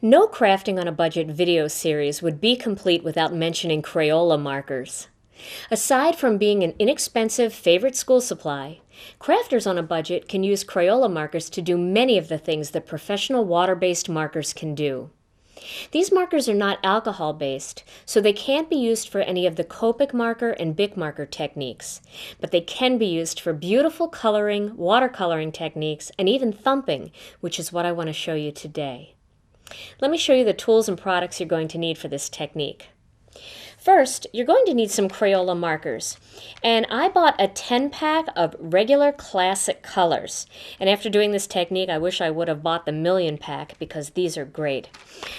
No crafting on a budget video series would be complete without mentioning Crayola markers. Aside from being an inexpensive favorite school supply, crafters on a budget can use Crayola markers to do many of the things that professional water-based markers can do. These markers are not alcohol-based, so they can't be used for any of the Copic marker and Bic marker techniques, but they can be used for beautiful coloring, watercoloring techniques, and even thumping, which is what I want to show you today. Let me show you the tools and products you're going to need for this technique. First, you're going to need some Crayola markers. And I bought a 10-pack of regular classic colors. And after doing this technique, I wish I would have bought the million pack because these are great.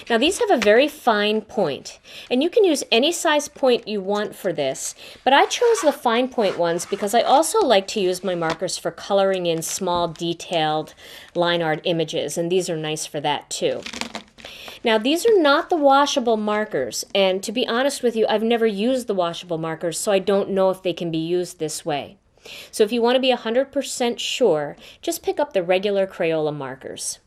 Now, these have a very fine point. And you can use any size point you want for this. But I chose the fine point ones because I also like to use my markers for coloring in small, detailed line art images. And these are nice for that, too. Now, these are not the washable markers, and to be honest with you, I've never used the washable markers, so I don't know if they can be used this way. So if you want to be 100% sure, just pick up the regular Crayola markers.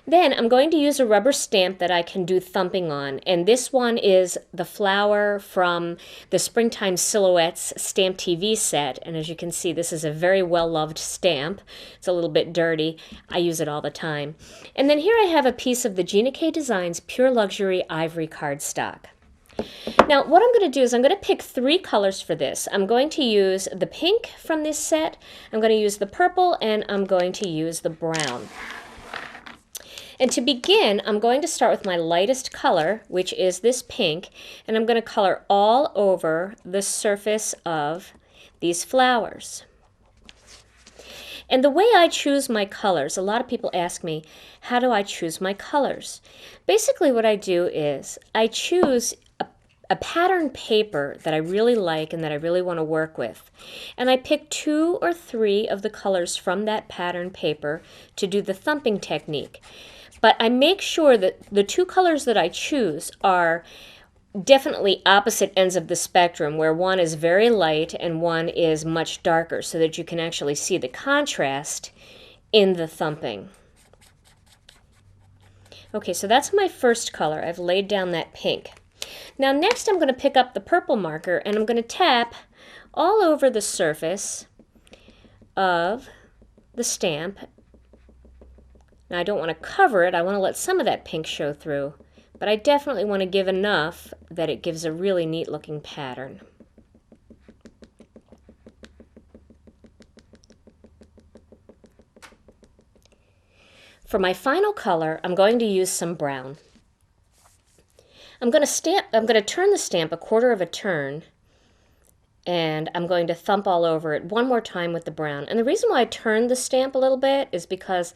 Then I'm going to use a rubber stamp that I can do thumping on, and this one is the flower from the Springtime Silhouettes Stamp TV set, and as you can see, this is a very well-loved stamp. It's a little bit dirty. I use it all the time. And then here I have a piece of the Gina K Designs Pure Luxury Ivory cardstock. Now, what I'm going to do is I'm going to pick 3 colors for this. I'm going to use the pink from this set, I'm going to use the purple, and I'm going to use the brown. And to begin, I'm going to start with my lightest color, which is this pink, and I'm going to color all over the surface of these flowers. And the way I choose my colors, a lot of people ask me, how do I choose my colors? Basically what I do is I choose a pattern paper that I really like and that I really want to work with. And I pick 2 or 3 of the colors from that pattern paper to do the thumping technique. But I make sure that the 2 colors that I choose are definitely opposite ends of the spectrum, where one is very light and one is much darker, so that you can actually see the contrast in the thumping. Okay, so that's my first color. I've laid down that pink. Now next I'm going to pick up the purple marker and I'm going to tap all over the surface of the stamp. Now I don't want to cover it, I want to let some of that pink show through, but I definitely want to give enough that it gives a really neat looking pattern. For my final color, I'm going to use some brown. I'm going to turn the stamp a quarter of a turn, and I'm going to thump all over it one more time with the brown. And the reason why I turned the stamp a little bit is because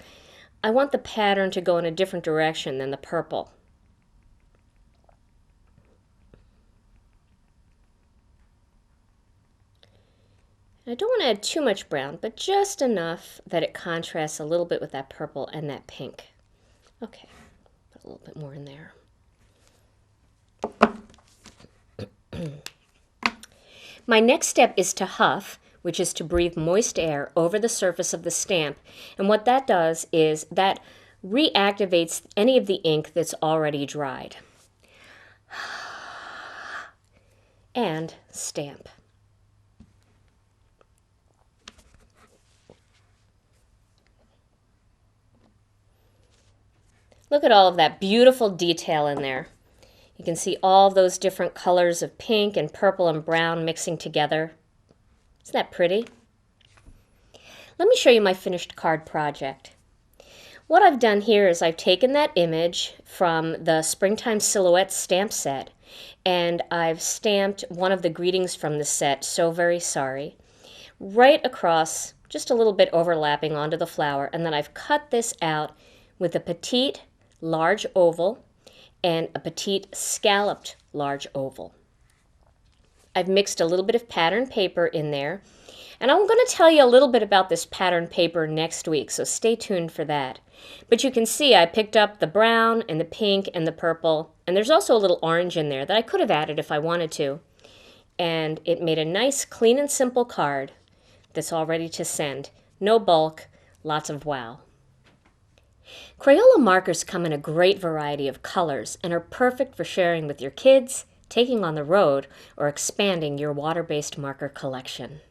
I want the pattern to go in a different direction than the purple. I don't want to add too much brown, but just enough that it contrasts a little bit with that purple and that pink. Okay, put a little bit more in there. My next step is to huff, which is to breathe moist air over the surface of the stamp. And what that does is that reactivates any of the ink that's already dried. And stamp. Look at all of that beautiful detail in there. You can see all those different colors of pink and purple and brown mixing together. Isn't that pretty? Let me show you my finished card project. What I've done here is I've taken that image from the Springtime Silhouettes stamp set, and I've stamped one of the greetings from the set, "So Very Sorry," right across, just a little bit overlapping onto the flower, and then I've cut this out with a petite large oval and a petite scalloped large oval. I've mixed a little bit of pattern paper in there, and I'm going to tell you a little bit about this pattern paper next week, so stay tuned for that. But you can see I picked up the brown and the pink and the purple, and there's also a little orange in there that I could have added if I wanted to. And it made a nice, clean and simple card that's all ready to send. No bulk, lots of wow. Crayola markers come in a great variety of colors and are perfect for sharing with your kids, taking on the road, or expanding your water-based marker collection.